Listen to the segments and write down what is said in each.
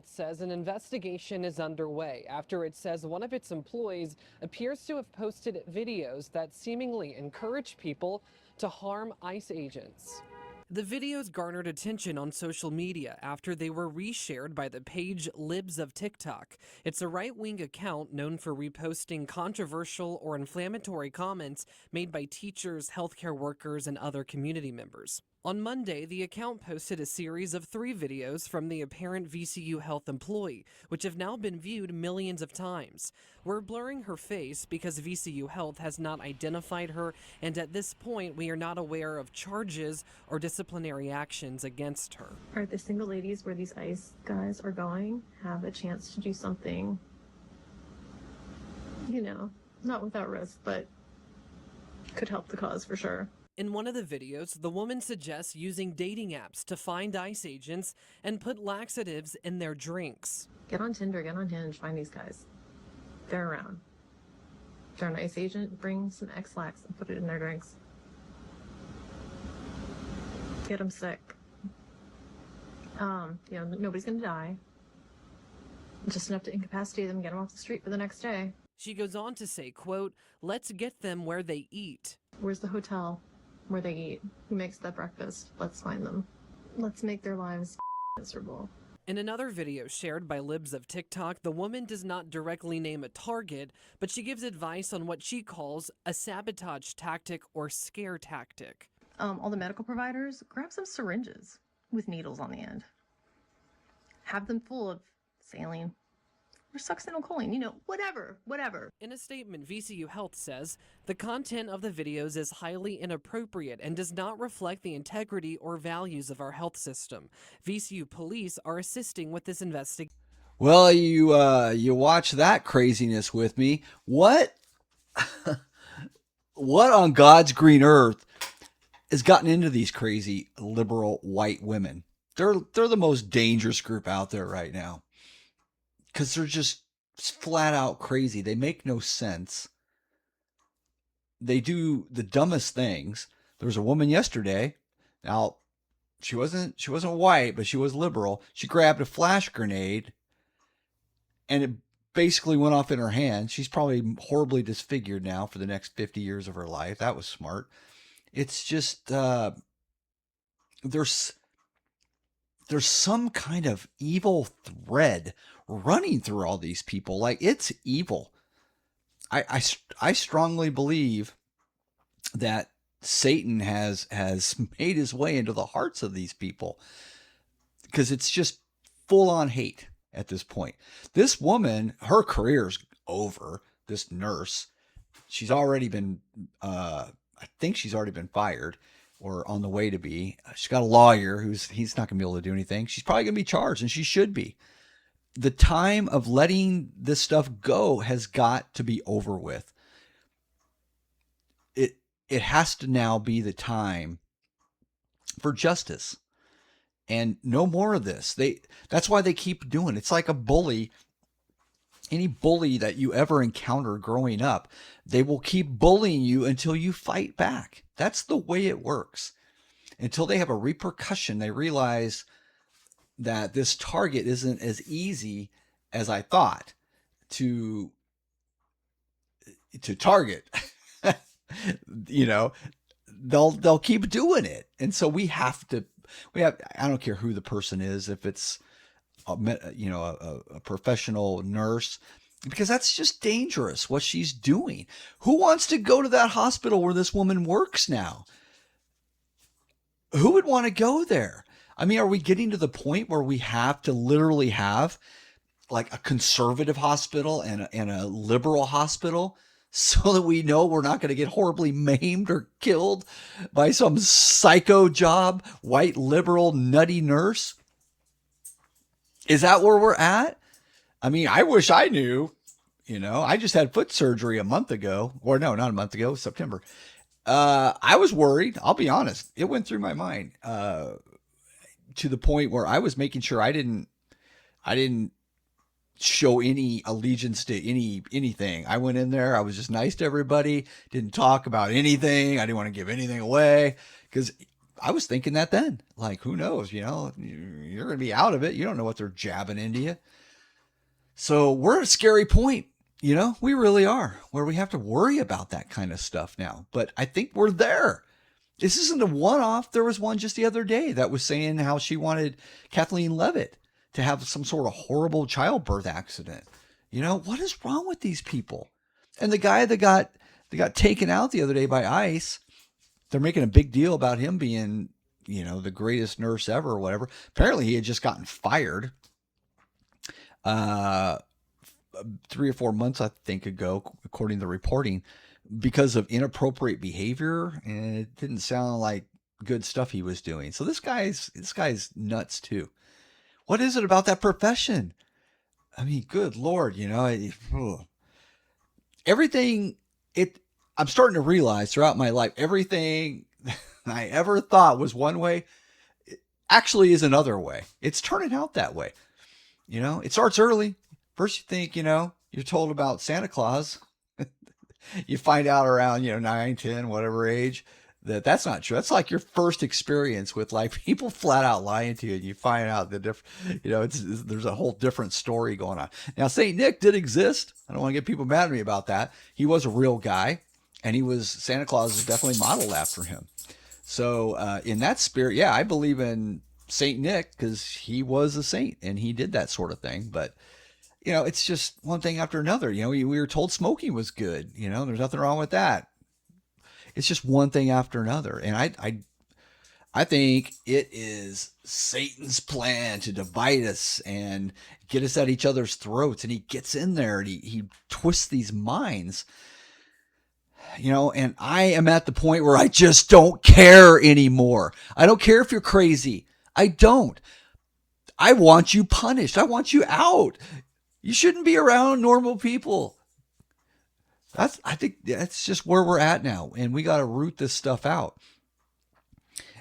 Health says an investigation is underway after it says one of its employees appears to have posted videos that seemingly encourage people to harm ICE agents. The videos garnered attention on social media after they were reshared by the page Libs of TikTok. It's a right-wing account known for reposting controversial or inflammatory comments made by teachers, healthcare workers, and other community members. On Monday, the account posted a series of 3 videos from the apparent VCU Health employee, which have now been viewed millions of times. We're blurring her face because VCU Health has not identified her, and at this point, we are not aware of charges or disciplinary actions against her. Are the single ladies where these ICE guys are going have a chance to do something, not without risk, but could help the cause for sure. In one of the videos, the woman suggests using dating apps to find ICE agents and put laxatives in their drinks. Get on Tinder, get on Hinge, find these guys. They're around. If they're an ICE agent, bring some X-Lax and put it in their drinks. Get them sick. Nobody's gonna die. Just enough to incapacitate them and get them off the street for the next day. She goes on to say, quote, "Let's get them where they eat." Where's the hotel where they eat? Who makes that breakfast? Let's find them. Let's make their lives miserable. In another video shared by Libs of TikTok, the woman does not directly name a target, but she gives advice on what she calls a sabotage tactic or scare tactic. All the medical providers, grab some syringes with needles on the end. Have them full of saline or succinylcholine, whatever. In a statement, VCU Health says, the content of the videos is highly inappropriate and does not reflect the integrity or values of our health system. VCU police are assisting with this investigation. Well, you watch that craziness with me. What on God's green earth has gotten into these crazy liberal white women? They're the most dangerous group out there right now. Because they're just flat out crazy. They make no sense. They do the dumbest things. There was a woman yesterday. Now, she wasn't white, but she was liberal. She grabbed a flash grenade, and it basically went off in her hand. She's probably horribly disfigured now for the next 50 years of her life. That was smart. It's just there's some kind of evil thread running through all these people. Like, it's evil. I strongly believe that Satan has made his way into the hearts of these people, because it's just full on hate at this point. This woman, her career's over. This nurse, she's already been, I think she's already been fired or on the way to be. She's got a lawyer he's not going to be able to do anything. She's probably going to be charged, and she should be. The time of letting this stuff go has got to be over with. It has to now be the time for justice, and no more of this. That's why they keep doing it. It's like a bully. Any bully that you ever encounter growing up, they will keep bullying you until you fight back. That's the way it works. Until they have a repercussion, they realize that this target isn't as easy as I thought to target. They'll keep doing it. And so I don't care who the person is, if it's a professional nurse, because that's just dangerous what she's doing. Who wants to go to that hospital where this woman works now? Who would want to go there? I mean, are we getting to the point where we have to literally have like a conservative hospital and a liberal hospital so that we know we're not going to get horribly maimed or killed by some psycho job, white liberal nutty nurse? Is that where we're at? I mean, I wish I knew. I just had foot surgery a month ago. Or no, not a month ago, September. I was worried. I'll be honest. It went through my mind to the point where I was making sure I didn't show any allegiance to anything. I went in there. I was just nice to everybody. Didn't talk about anything. I didn't want to give anything away because I was thinking that then. Like, who knows? You know, you're going to be out of it. You don't know what they're jabbing into you. So we're at a scary point. You know, we really are, where we have to worry about that kind of stuff now. But I think we're there. This isn't a one-off. There was one just the other day that was saying how she wanted Kathleen Levitt to have some sort of horrible childbirth accident. You know, what is wrong with these people? And the guy that got taken out the other day by ICE, they're making a big deal about him being, you know, the greatest nurse ever or whatever. Apparently he had just gotten fired 3 or 4 months, I think, ago, according to the reporting, because of inappropriate behavior, and it didn't sound like good stuff he was doing. So this guy's nuts too. What is it about that profession? I mean, good Lord, you know, everything I'm starting to realize throughout my life, everything I ever thought was one way actually is another way. It's turning out that way. You know, it starts early. First you think, you know, you're told about Santa Claus. You find out around, you know, 9, 10, whatever age, that's not true. That's like your first experience with life. People flat out lying to you, and you find out you know, there's a whole different story going on. Now, Saint Nick did exist. I don't want to get people mad at me about that. He was a real guy, and Santa Claus is definitely modeled after him. So in that spirit, yeah, I believe in Saint Nick because he was a saint and he did that sort of thing. But you know, it's just one thing after another. You know, we were told smoking was good. You know, there's nothing wrong with that. It's just one thing after another. And I think it is Satan's plan to divide us and get us at each other's throats. And he gets in there and he twists these minds. You know, and I am at the point where I just don't care anymore. I don't care if you're crazy. I don't. I want you punished. I want you out. You shouldn't be around normal people. I think that's just where we're at now, and we got to root this stuff out.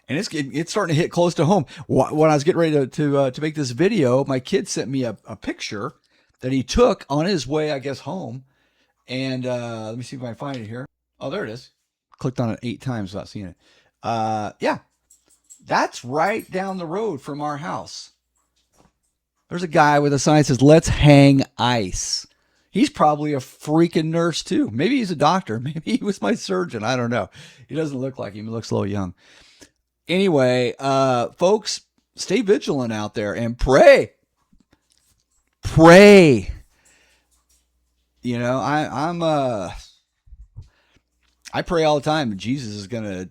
And it's starting to hit close to home. When I was getting ready to make this video, my kid sent me a picture that he took on his way, I guess, home. And let me see if I can find it here. Oh, there it is. Clicked on it 8 times without seeing it. Yeah, that's right down the road from our house. There's a guy with a sign that says, "Let's hang ice." He's probably a freaking nurse too. Maybe he's a doctor. Maybe he was my surgeon. I don't know. He doesn't look like him. He looks a little young. Anyway, folks, stay vigilant out there and pray. Pray. You know, I pray all the time that Jesus is going to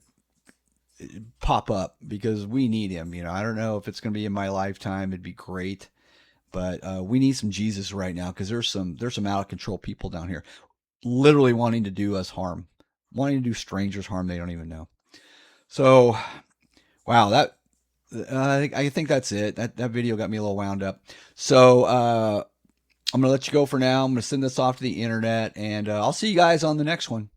pop up because we need him. You know, I don't know if it's going to be in my lifetime. It'd be great. But we need some Jesus right now because there's some out of control people down here literally wanting to do us harm, wanting to do strangers harm they don't even know. So, wow, I think that's it. That video got me a little wound up. So I'm going to let you go for now. I'm going to send this off to the internet, and I'll see you guys on the next one.